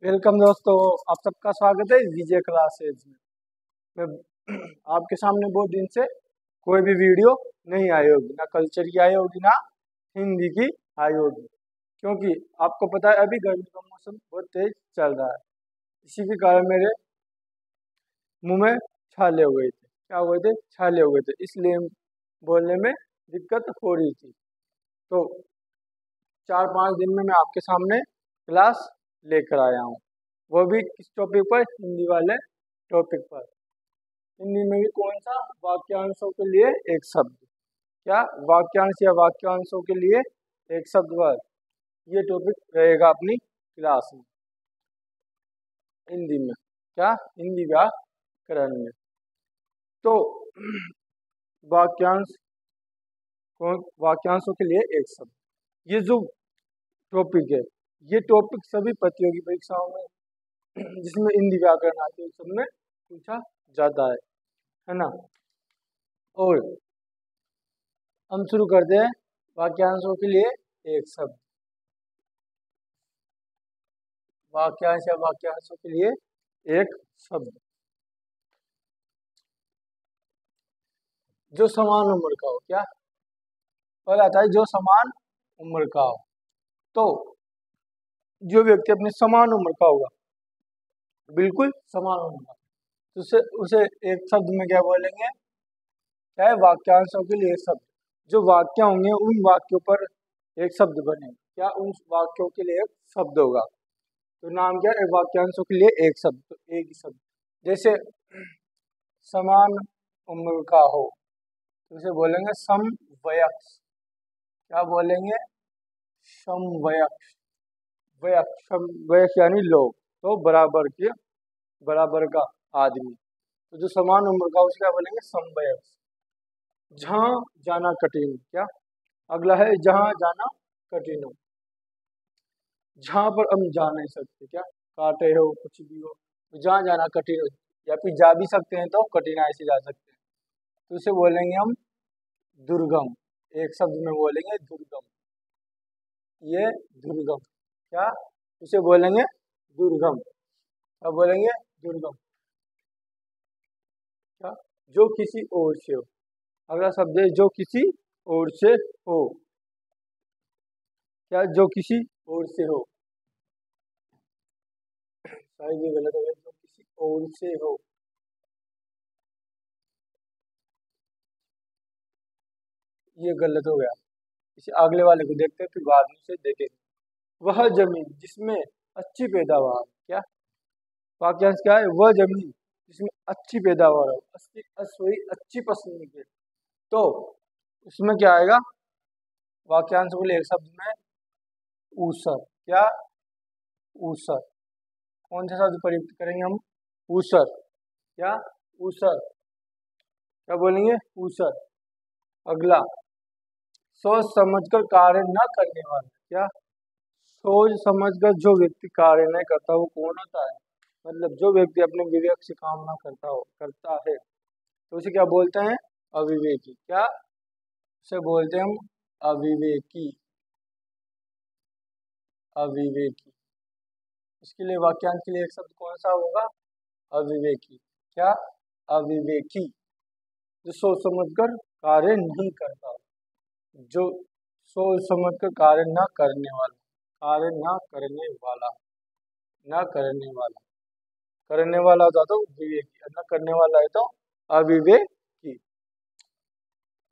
Welcome दोस्तों, आप सबका स्वागत है विजय क्लासेज में। मैं आपके सामने बहुत दिन से कोई भी वीडियो नहीं आई होगी, ना कल्चर की आई होगी ना हिंदी की आई होगी, क्योंकि आपको पता है अभी गर्मी का मौसम बहुत तेज चल रहा है। इसी के कारण मेरे मुंह में छाले हो गए थे। क्या हुए थे? छाले हो गए थे, इसलिए बोलने में दिक्कत हो रही थी। तो 4-5 दिन में मैं आपके सामने क्लास लेकर आया हूँ, वो भी किस टॉपिक पर? हिंदी वाले टॉपिक पर। हिंदी में भी कौन सा? वाक्यांशों के लिए एक शब्द। क्या? वाक्यांश या वाक्यांशों के लिए एक शब्द वर्ग, ये टॉपिक रहेगा अपनी क्लास में हिंदी में। क्या? हिंदी व्याकरण में। तो वाक्यांशों के लिए एक शब्द, ये जो टॉपिक है, ये टॉपिक सभी प्रतियोगी परीक्षाओं में जिसमें हिंदी व्याकरण आती है सब में पूछा जाता है ना। और हम शुरू करते हैं वाक्यांशों के लिए एक शब्द। वाक्यांश या वाक्यांशों के लिए एक शब्द जो समान उम्र का हो। क्या? पहला आता है जो समान उम्र का हो। तो जो व्यक्ति अपने समान उम्र का होगा, बिल्कुल समान उम्र का, तो उसे एक शब्द में क्या बोलेंगे? क्या है? वाक्यांशों के लिए एक शब्द। जो वाक्य होंगे उन वाक्यों पर एक शब्द बनेगा। क्या? उन वाक्यों के लिए एक शब्द होगा। तो नाम क्या है? वाक्यांशों के लिए एक शब्द। तो एक ही शब्द, जैसे समान उम्र का हो तो उसे बोलेंगे समवयस्क। क्या बोलेंगे? समवयस्क। वयस्क यानी लोग, तो बराबर का आदमी। तो जो समान उम्र का उसे क्या बोलेंगे? समवयस्क। जहाँ जाना कठिन। क्या? अगला है जहाँ जाना कठिन हो। जहाँ पर हम जा नहीं सकते, क्या कांटे हो कुछ भी हो, तो जहाँ जाना कठिन हो, या फिर जा भी सकते हैं तो कठिनाई से जा सकते हैं, तो उसे बोलेंगे हम दुर्गम। एक शब्द में बोलेंगे दुर्गम। ये दुर्गम। क्या? उसे बोलेंगे दुर्गम। क्या बोलेंगे? दुर्गम। क्या? जो किसी और से हो। अगला शब्द है जो किसी और से हो। क्या? जो किसी और से हो, शायद ये गलत हो गया। जो किसी और से हो, ये गलत हो गया। इसे अगले वाले को देखते हैं, फिर बाद में से देखेंगे। वह जमीन जिसमें अच्छी पैदावार। क्या? वाक्यांश क्या है? वह जमीन जिसमें अच्छी पैदावार हो, अच्छी फसल निकले, तो उसमें क्या आएगा? वाक्यांश बोले एक शब्द में ऊसर। क्या? ऊसर। कौन सा शब्द प्रयुक्त करेंगे हम? ऊसर। क्या? ऊसर। क्या बोलेंगे? ऊसर। अगला, सोच समझकर कार्य न करने वाला। क्या? सोच समझकर जो व्यक्ति कार्य नहीं करता वो कौन होता है? मतलब जो व्यक्ति अपने विवेक से काम ना करता है, तो उसे क्या बोलते हैं? अविवेकी। क्या? उसे बोलते हैं हम अविवेकी। अविवेकी। इसके लिए वाक्यांश के लिए एक शब्द कौन सा होगा? अविवेकी। क्या? अविवेकी। जो सोच समझकर कार्य नहीं करता, जो सोच समझकर कार्य न करने वाला, कार्य न करने वाला, न करने वाला, करने वाला होता तो विवेकी, न करने वाला है तो अविवेकी।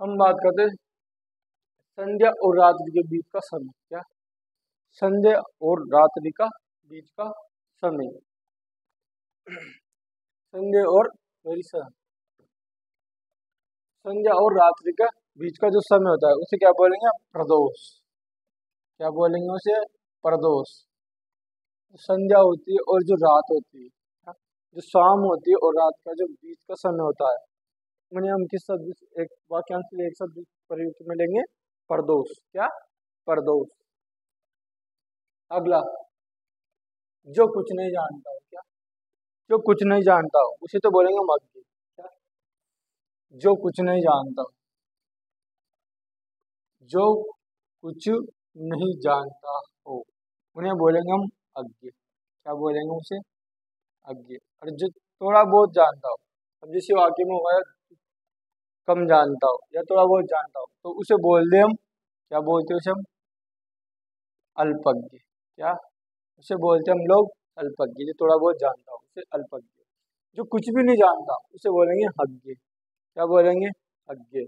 हम बात करते हैं संध्या और रात्रि के बीच का समय। क्या? संध्या और रात्रि का बीच का समय। संध्या और संध्या और रात्रि का बीच का जो समय होता है उसे क्या बोलेंगे? प्रदोष। क्या बोलेंगे उसे? प्रदोष। संध्या होती है और जो रात होती है, जो शाम होती है और रात का जो बीच का समय होता है, मैंने हम किस शब्द, एक वाक्यांश के लिए एक शब्द प्रयुक्त में लेंगे? प्रदोष। क्या? प्रदोष। अगला, जो कुछ नहीं जानता हो। क्या? जो कुछ नहीं जानता हो उसे तो बोलेंगे हम अज्ञ। क्या? जो कुछ नहीं जानता हो, जो कुछ नहीं जानता हो, उन्हें बोलेंगे हम अज्ञ। क्या बोलेंगे उसे? अज्ञे। और जो थोड़ा बहुत जानता हो, अब जैसे वाक्य में होगा कम जानता हो या थोड़ा बहुत जानता हो, तो उसे बोल दे हम, क्या बोलते हैं उसे हम? अल्पज्ञ। क्या उसे बोलते हैं हम लोग? अल्पज्ञ। जो थोड़ा बहुत जानता हो उसे अल्पज्ञ। जो कुछ भी नहीं जानता उसे बोलेंगे अज्ञ। क्या बोलेंगे? अज्ञ।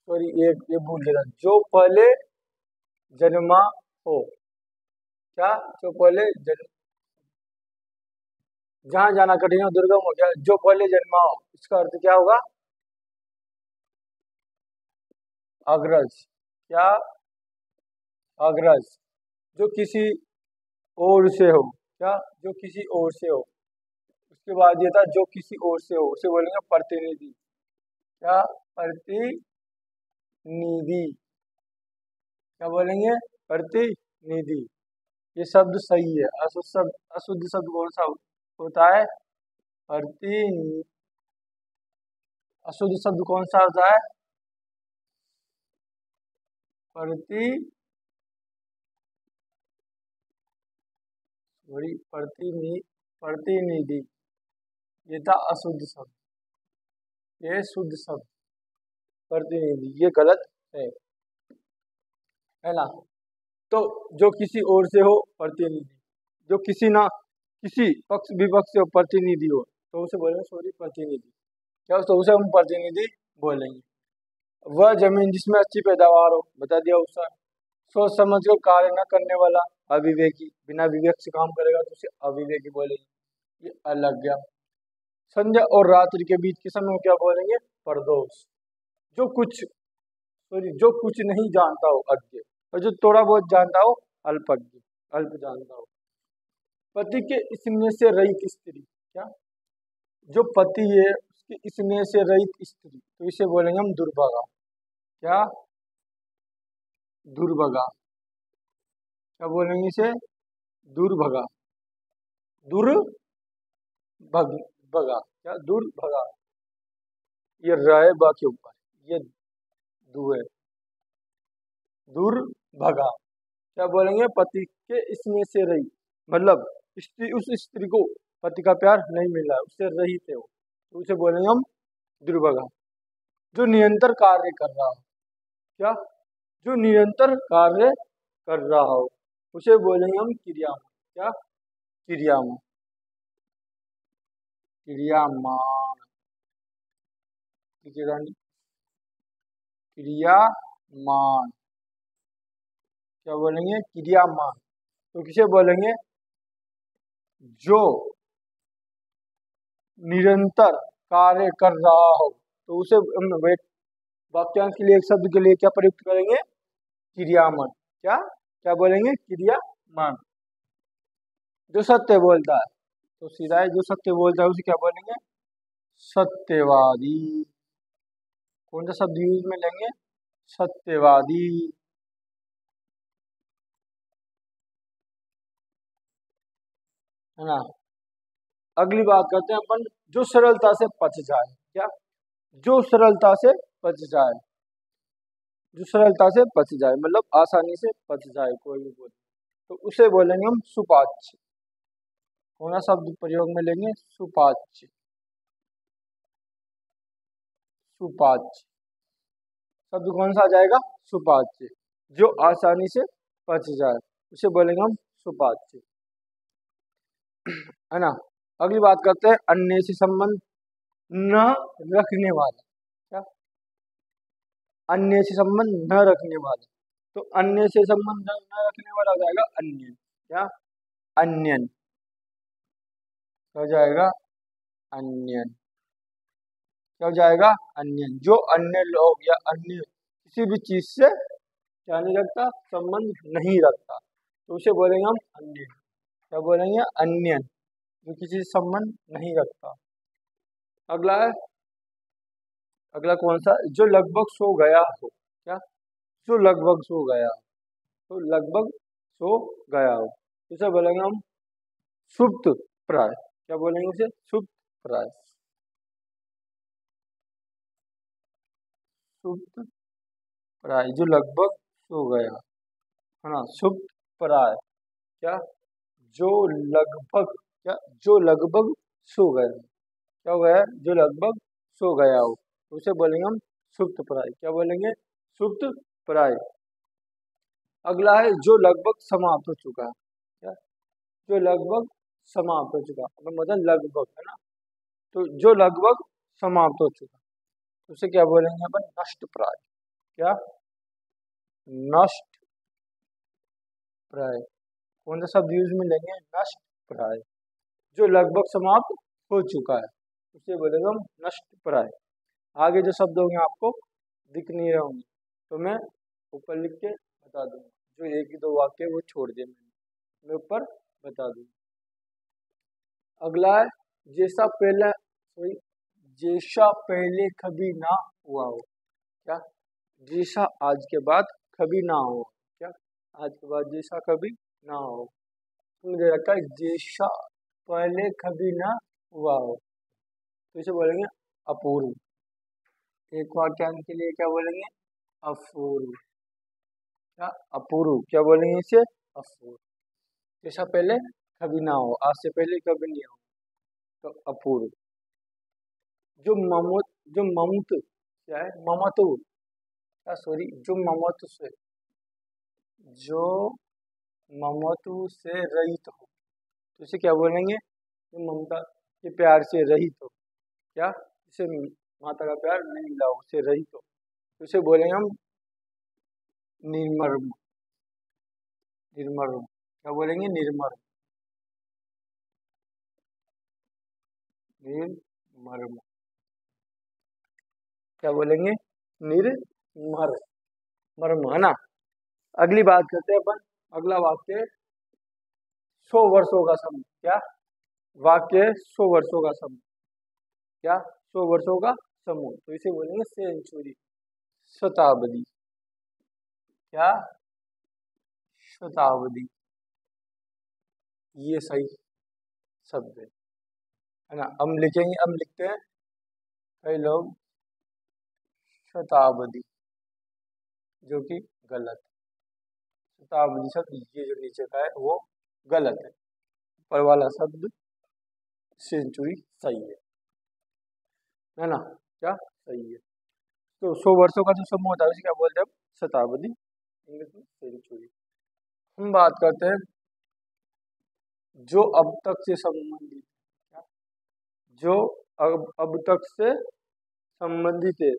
सॉरी, ये भूल गया था। जो पहले जन्मा हो। क्या? जो पहले जन्म, जहाँ जाना कठिन हो दुर्गम हो गया, जो पहले जन्मा हो, इसका अर्थ क्या होगा? अग्रज। क्या? अग्रज। जो किसी ओर से हो। क्या? जो किसी ओर से हो। उसके बाद ये था जो किसी ओर से हो, उसे बोलेंगे प्रतिनिधि। क्या? प्रतिनिधि। क्या बोलेंगे? प्रतिनिधि। ये शब्द सही है। अशुद्ध शब्द कौन सा होता है? प्रति। अशुद्ध शब्द कौन सा होता है? प्रति। वही प्रतिनिधि। ये था अशुद्ध शब्द, ये शुद्ध शब्द प्रतिनिधि, ये गलत है ना? तो जो किसी ओर से हो प्रतिनिधि, जो किसी ना किसी पक्ष विपक्ष से हो प्रतिनिधि हो, तो उसे बोलेंगे सॉरी प्रतिनिधि। क्या? तो उसे हम प्रतिनिधि बोलेंगे। वह जमीन जिसमें अच्छी पैदावार हो, बता दिया उसका। सोच समझ कर कार्य न करने वाला अविवेकी, बिना विवेक से काम करेगा तो उसे अविवेकी बोलेंगे। ये अलग गया। संध्या और रात्रि के बीच के समय को क्या बोलेंगे? प्रदोष। जो कुछ सॉरी जो कुछ नहीं जानता हो अज्ञ, और जो थोड़ा बहुत जानता हो अल्पज्ञ, अल्प जानता हो। पति के स्नेह से रहित स्त्री। क्या? जो पति है उसके स्नेह से रहित स्त्री, तो इसे बोलेंगे हम दुर्भगा। क्या? दुर्भगा। क्या बोलेंगे इसे? दुर्भगा। दुर्भगा। क्या? दुर्भगा। ये रहे बा के ऊपर, ये दु है। दुर्भगा। क्या बोलेंगे? पति के स्नेह से रहित, मतलब स्त्री, उस स्त्री को पति का प्यार नहीं मिल रहा है, उससे रहित है वो, तो उसे बोलेंगे हम दुर्भगा। जो निरंतर कार्य कर रहा हो। क्या? जो निरंतर कार्य कर रहा हो, उसे बोलेंगे हम क्रियामान। क्या? क्रियामान। क्रियामान। ठीक है रानी? क्रियामान। क्या बोलेंगे? क्रियामान। तो किसे बोलेंगे? जो निरंतर कार्य कर रहा हो, तो उसे हम वाक्यांश के लिए एक शब्द के लिए क्या प्रयुक्त करेंगे? क्रियामान। क्या? क्या बोलेंगे? क्रियामान। जो सत्य बोलता है, तो सीधा है, जो सत्य बोलता है उसे क्या बोलेंगे? सत्यवादी। कौन सा शब्द यूज में लेंगे? सत्यवादी। है ना? अगली बात करते हैं अपन, जो सरलता से पच जाए। क्या? जो सरलता से पच जाए। जो सरलता से पच जाए मतलब आसानी से पच जाए कोई भी बोल, तो उसे बोलेंगे हम सुपाच्य। कौन सा शब्द प्रयोग में लेंगे? सुपाच्य। सुपाच्य शब्द कौन सा आ जाएगा? सुपाच्य। जो आसानी से पच जाए उसे बोलेंगे हम सुपाच्य। है ना? अगली बात करते हैं अन्य से संबंध न रखने वाला। क्या? अन्य से संबंध न रखने वाला, तो अन्य से संबंध न रखने वाला हो जाएगा अन्य। क्या? अन्यन। हो जाएगा अन्यन। क्या हो जाएगा? अन्यन। जो अन्य लोग या अन्य किसी भी चीज से क्या नहीं रखता? संबंध नहीं रखता, तो उसे बोलेंगे हम अन्य। क्या बोलेंगे? अन्यन। जो किसी से संबंध नहीं रखता। अगला है, अगला कौन सा? जो लगभग सो गया हो। क्या? जो लगभग सो गया, तो लगभग सो गया हो। इसे बोलेंगे हम सुप्त प्राय। क्या बोलेंगे उसे? सुप्त प्राय। सुप्त प्राय जो लगभग सो गया, है ना। सुप्त प्राय क्या? जो लगभग, क्या? जो लगभग सो गया। क्या हो गया? जो लगभग सो गया हो, तो उसे बोलेंगे हम सुप्त प्राय। क्या बोलेंगे? सुप्त प्राय। अगला है जो लगभग समाप्त हो चुका है। क्या? जो लगभग समाप्त हो चुका, मतलब लगभग, है ना। तो जो लगभग समाप्त हो चुका, उसे क्या बोलेंगे अपन? नष्ट प्राय। क्या? नष्ट प्राय। कौन सा शब्द यूज में लेंगे? नष्ट प्राय। जो लगभग समाप्त हो चुका है उसे बोलेंगे हम नष्ट प्राय। आगे जो शब्द होंगे आपको दिख नहीं रहे होंगे, तो मैं ऊपर लिख के बता दूंगा। जो एक ही दो वाक्य वो छोड़ दिए मैं ऊपर बता दूंगा। अगला है जैसा पहले, सॉरी, जैसा पहले कभी ना हुआ हो। क्या? जैसा आज के बाद कभी ना हो। क्या? आज के बाद जैसा कभी ना हो, तो मुझे लगता है जैसा पहले कभी ना हुआ हो, तो इसे बोलेंगे अपूर्व। एक वाक्यांश के लिए क्या बोलेंगे? अपूर्व। क्या? अपूर्व। क्या बोलेंगे इसे? अपूर्व। जैसा पहले कभी ना हो, आज से पहले कभी नहीं हो, तो अपूर्व। जो ममत, जो ममत, क्या है? ममत्व, क्या? सॉरी, जो ममत्व से, जो ममत्व से रहित हो, तो इसे क्या बोलेंगे? ये ममता, ये प्यार से रहित हो। क्या? इसे माता का प्यार नहीं मिला हो, उसे रहित हो, तो इसे बोलेंगे हम निर्मर्म। निर्मर्म। क्या बोलेंगे? निर्मर्म। निर्मर्म। क्या बोलेंगे? निर्मर मर्म, है ना। अगली बात करते हैं अपन। अगला वाक्य 100 वर्षों का समय। क्या? वाक्य 100 वर्षों का समय। क्या? 100 वर्षों का समूह, तो इसे बोलेंगे सेंचुरी, शताब्दी। क्या? शताब्दी। ये सही शब्द है ना। हम लिखेंगे, हम लिखते हैं कई लोग शताब्दी, जो कि गलत। शताब्दी शब्द ये जो नीचे का है वो गलत है। ऊपर वाला शब्द सेंचुरी सही है ना। क्या? सही है। तो 100 वर्षों का जो समूह होता है उसे क्या बोलते हैं? शताब्दी, इंग्लिश में सेंचुरी। हम बात करते हैं जो अब तक से संबंधित। क्या? जो अब तक से संबंधित है।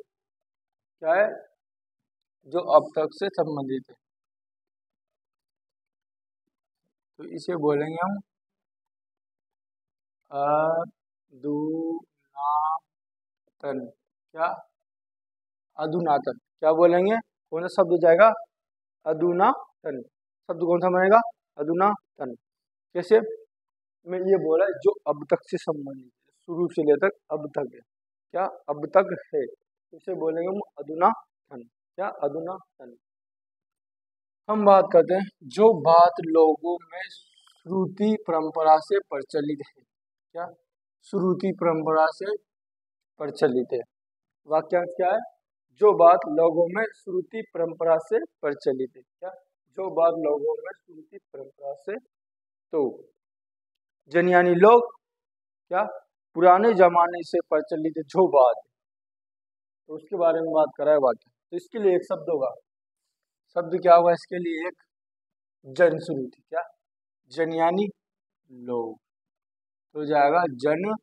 क्या है? जो अब तक से संबंधित है, तो इसे बोलेंगे हम अधुनातन। क्या? अधुनातन। क्या बोलेंगे? कौन सा शब्द हो जाएगा? अधुनातन। शब्द कौन सा बनेगा? अधुनातन। कैसे? मैं ये बोला जो अब तक से संबंधित है, शुरू से लेकर अब तक है। क्या? अब तक है, इसे बोलेंगे हम अधुनातन। क्या? अधुनातन। हम बात करते हैं जो बात लोगों में श्रुति परंपरा से प्रचलित है। क्या? श्रुति परंपरा से प्रचलित है। वाक्यांश क्या है? जो बात लोगों में श्रुति परंपरा से प्रचलित है। क्या? जो बात लोगों में श्रुति परंपरा से, तो जन यानी लोग, क्या? पुराने जमाने से प्रचलित जो बात है, तो उसके बारे में बात करा है वाक्य। तो इसके लिए एक शब्द होगा। शब्द क्या होगा इसके लिए? एक जन श्रुति। क्या? जन यानी लोग, तो जाएगा जन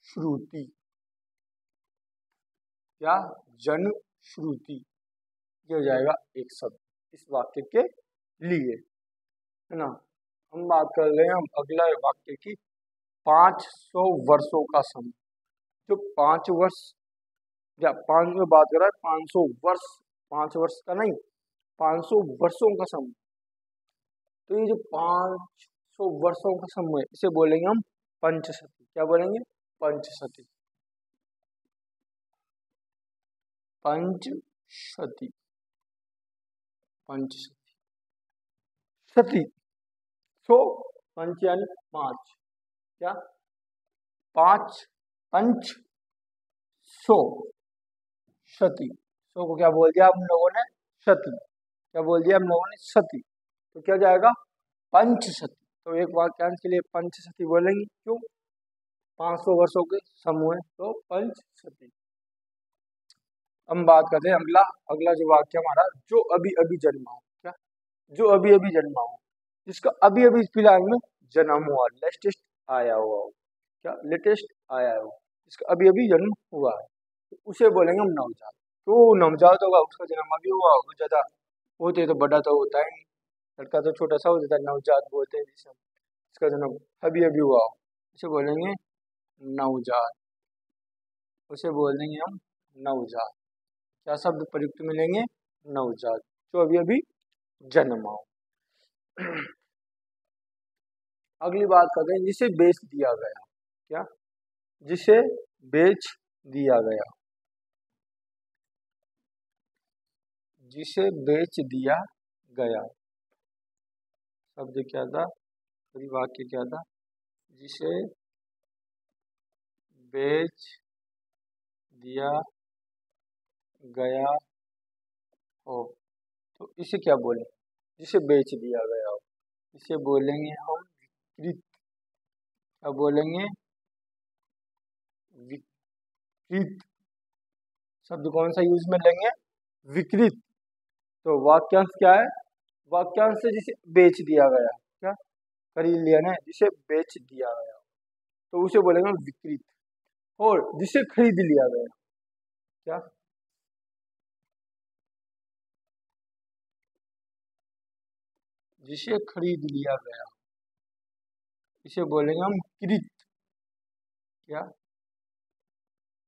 श्रुति। क्या? जन श्रुति, ये हो जाएगा एक शब्द इस वाक्य के लिए, है ना। हम बात कर रहे हैं हम अगला वाक्य की 500 वर्षों का समय। जो 5 वर्ष, या 5 में बात कर रहा है 500 वर्ष, 5 वर्ष का नहीं, 500 वर्षों का समय। तो ये जो 500 वर्षों का समय, इसे बोलेंगे हम पंचशती। क्या बोलेंगे? पंचशती। पंचशती। पंचशती। सती, सो पंच यानी 5, क्या 5 पंच 100 शती। सो को क्या बोल दिया हम लोगों ने, शती। क्या बोल दिया हम लोगों ने, शती। तो क्या जाएगा, पंचशती। तो एक वाक्यांश के लिए पंचशती बोलेंगे, क्यों, 500 वर्षों के समूह है, तो पंचशती। हम बात करते हैं अगला अगला जो वाक्य हमारा, जो अभी अभी जन्मा हो, क्या, जो अभी अभी जन्मा हो, जिसका अभी अभी फिलहाल में जन्म हुआ, लेटेस्ट आया हुआ हो, क्या लेटेस्ट आया हो, जिसका अभी अभी जन्म हुआ है, तो उसे बोलेंगे हम नवजात। तो नवजात होगा, उसका जन्म अभी हुआ होगा, ज्यादा होते तो बड़ा तो होता है नहीं, लड़का तो छोटा सा हो जाता है, नवजात बोलते हैं जिसे, इसका जन्म अभी अभी हुआ हो, उसे बोलेंगे नवजात, उसे बोल देंगे हम नवजात। क्या शब्द प्रयुक्त मिलेंगे, नवजात, जो अभी अभी जन्मा हो। अगली बात करते हैं, जिसे बेच दिया गया, क्या, जिसे बेच दिया गया, जिसे बेच दिया गया, शब्द क्या था, पूरी वाक्य क्या था, जिसे बेच दिया गया हो, तो इसे क्या बोले, जिसे बेच दिया गया हो, इसे बोलेंगे हम विकृत। क्या बोलेंगे, विकृत। शब्द कौन सा यूज में लेंगे, विकृत। तो वाक्यांश क्या है, वाक्यांश से जिसे बेच दिया गया, क्या खरीद लिया ना, जिसे बेच दिया गया, तो उसे बोलेंगे विकृत। और जिसे खरीद लिया गया, क्या, जिसे खरीद लिया गया, इसे बोलेंगे हम कृत। क्या,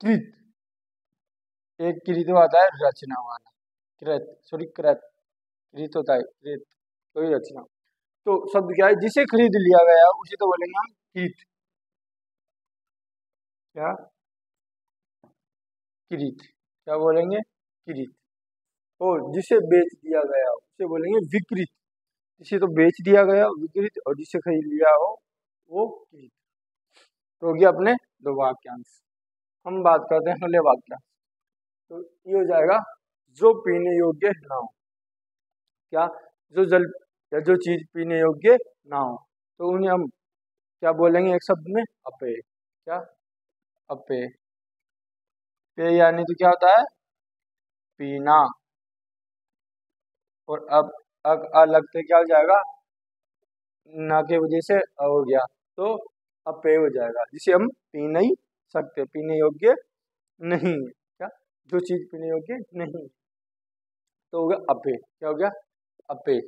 कृत। एक कृत आता है रचना वाला, कृत, सॉरी कृत, कृत होता है कृत, कोई रचना। तो शब्द क्या है, जिसे खरीद लिया गया उसे तो बोलेंगे हम कृत, क्या कृत, क्या बोलेंगे कृत। और जिसे बेच दिया गया उसे बोलेंगे विकृत, जिसे तो बेच दिया गया विकृत, और जिसे खरीद लिया हो वो कृत। तो हो गया अपने दो वाक्यांश। हम बात करते हैं अगले वाक्यांश। तो ये हो जाएगा, जो पीने योग्य ना हो, क्या, जो जल या जो चीज पीने योग्य ना हो, तो उन्हें हम क्या बोलेंगे, एक शब्द में अपेय। क्या, अपेय। पेय यानी तो क्या होता है, पीना। और अब अलग से क्या हो जाएगा, ना के वजह से हो गया, तो अपेय हो जाएगा, जिसे हम पी नहीं सकते, पीने योग्य नहीं है, क्या, जो चीज पीने योग्य नहीं, तो हो गया अपेय। क्या हो गया, अपेय,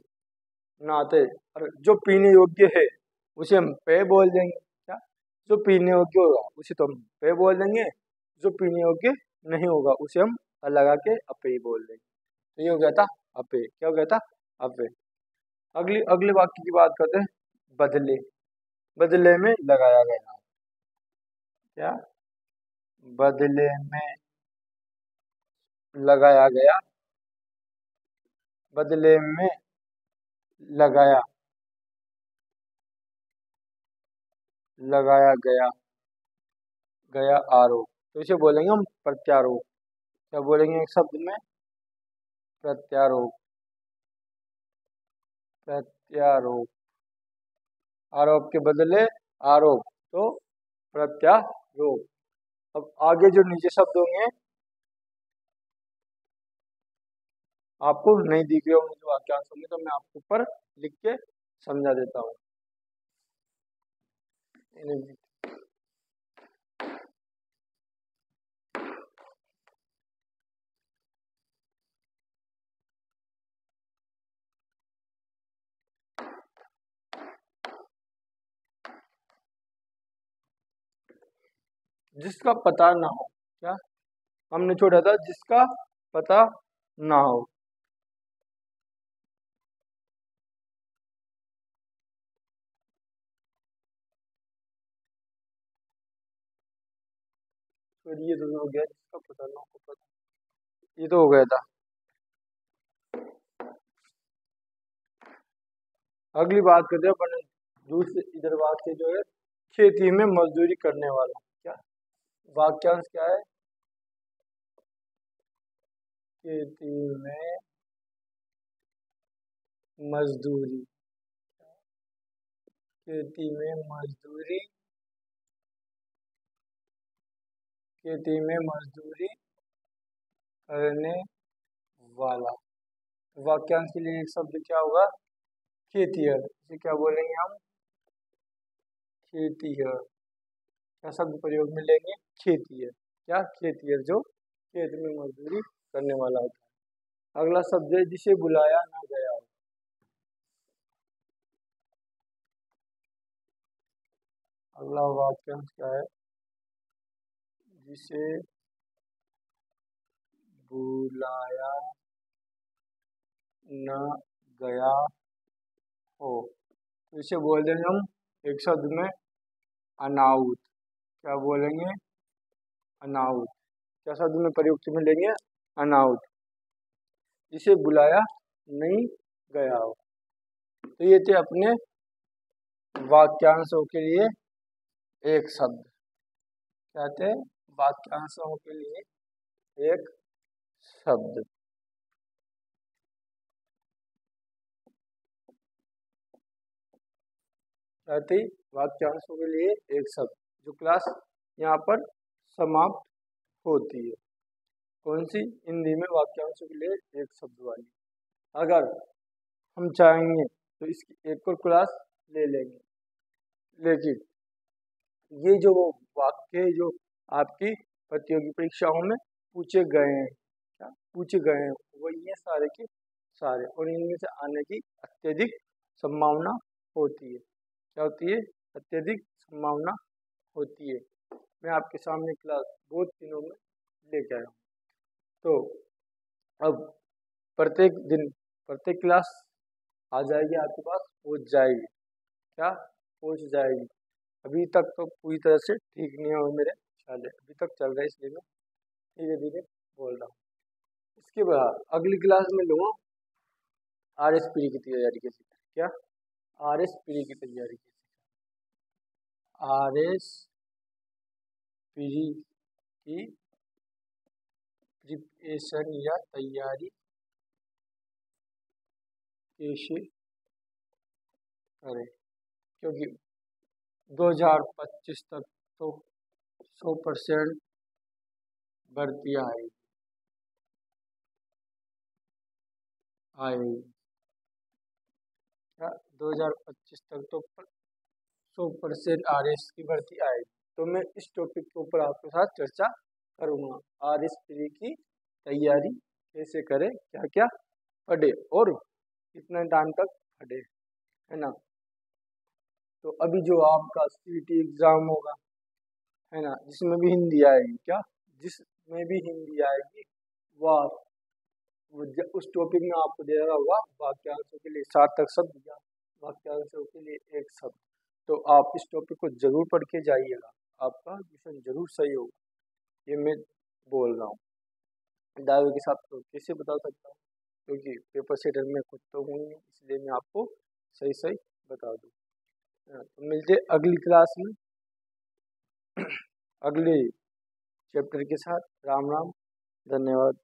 नाते। और जो पीने योग्य है उसे हम पेय बोल देंगे, क्या, जो पीने योग्य होगा उसे तो हम पेय बोल देंगे, जो पीने योग्य नहीं होगा उसे हम लगा के अपेय बोल देंगे। तो ये हो गया था अपेय। क्या हो गया था, अपेय। अगले वाक्य की बात करते हैं, बदले। बदले में लगाया गया, क्या, बदले में लगाया गया, बदले में लगाया, लगाया गया, गया आरोप, तो इसे बोलेंगे हम प्रत्यारोप। क्या बोलेंगे एक शब्द में, प्रत्यारोप, प्रत्यारोप। आरोप के बदले आरोप, तो प्रत्यारोप। अब आगे जो नीचे शब्द होंगे आपको नहीं दिख रहे होंगे जो वाक्यांश होंगे, तो मैं आपको ऊपर लिख के समझा देता हूँ। जिसका पता ना हो, क्या, हमने छोड़ा था जिसका पता ना हो, तो ये तो हो गया, जिसका पता ना हो, पता, ये तो हो गया था। अगली बात करते हैं अपन दूसरे इधर वाक्य जो है खेती में मजदूरी करने वाला, क्या वाक्यांश क्या है, खेती में मजदूरी, खेती में मजदूरी, खेती में मजदूरी करने वाला। वाक्यांश के लिए एक शब्द क्या होगा, खेतिहर, इसे क्या बोलेंगे हम, खेतिहर। क्या शब्द प्रयोग में लेंगे, खेतिहर, क्या खेतिहर जो खेत में मजदूरी करने वाला होता है। अगला शब्द है जिसे बुलाया ना गया हो। अगला वाक्यांश क्या है, जिसे बुलाया न गया हो, तो इसे बोल देंगे हम एक शब्द में अनाउत। क्या बोलेंगे, अनाउत। क्या शब्द में प्रयुक्त में लेंगे, अनाउत, जिसे बुलाया नहीं गया हो। तो ये थे अपने वाक्यांशों के लिए एक शब्द, क्या थे, वाक्यांशों के लिए एक शब्द। क्या थी, वाक्यांशों के लिए एक शब्द, जो क्लास यहाँ पर समाप्त होती है। कौन सी, हिंदी में वाक्यांशों के लिए एक शब्द वाली। अगर हम चाहेंगे तो इसकी एक और क्लास ले लेंगे, लेकिन ये जो वाक्य जो आपकी प्रतियोगी परीक्षाओं में पूछे गए हैं, क्या पूछे गए हैं, वो ये सारे के सारे, और इनमें से आने की अत्यधिक संभावना होती है। क्या होती है, अत्यधिक संभावना होती है। मैं आपके सामने क्लास 2 दिनों में लेके आया हूँ। तो अब प्रत्येक दिन प्रत्येक क्लास आ जाएगी आपके पास, पहुँच जाएगी, क्या पहुँच जाएगी। अभी तक तो पूरी तरह से ठीक नहीं हुआ मेरे ख्याल, अभी तक चल रहा है, इसलिए मैं धीरे धीरे बोल रहा हूँ। इसके बाद अगली क्लास में लूँगा RS-PD की तैयारी कैसे करें, क्या RS-PD की तैयारी कैसे, RS-PD की प्रिपरेशन या तैयारी कैसे करें, क्योंकि 2025 तक तो 100% भर्ती आएगी। क्या 2025 तक तो 100% RS की भर्ती आएगी। तो मैं इस टॉपिक के ऊपर आपके साथ चर्चा करूँगा, RS-PD की तैयारी कैसे करें, क्या क्या पढ़े और कितने टाइम तक पढ़े, है ना। तो अभी जो आपका CET एग्जाम होगा, है ना, जिसमें भी हिंदी आएगी, क्या जिसमें भी हिंदी आएगी, वह उस टॉपिक में आपको दे रहा होगा वाक्यांशों के लिए सार्थक शब्द या वाक्यांशों के लिए एक शब्द। तो आप इस टॉपिक को जरूर पढ़ के जाइएगा, आपका मिशन जरूर सही होगा, ये मैं बोल रहा हूँ। दावे के साथ तो कैसे बता सकता हूँ, क्योंकि पेपर सेटर में खुद तो हूँ, इसलिए मैं आपको सही सही बता दूँ। तो मिलते अगली क्लास में अगले चैप्टर के साथ। राम राम, धन्यवाद।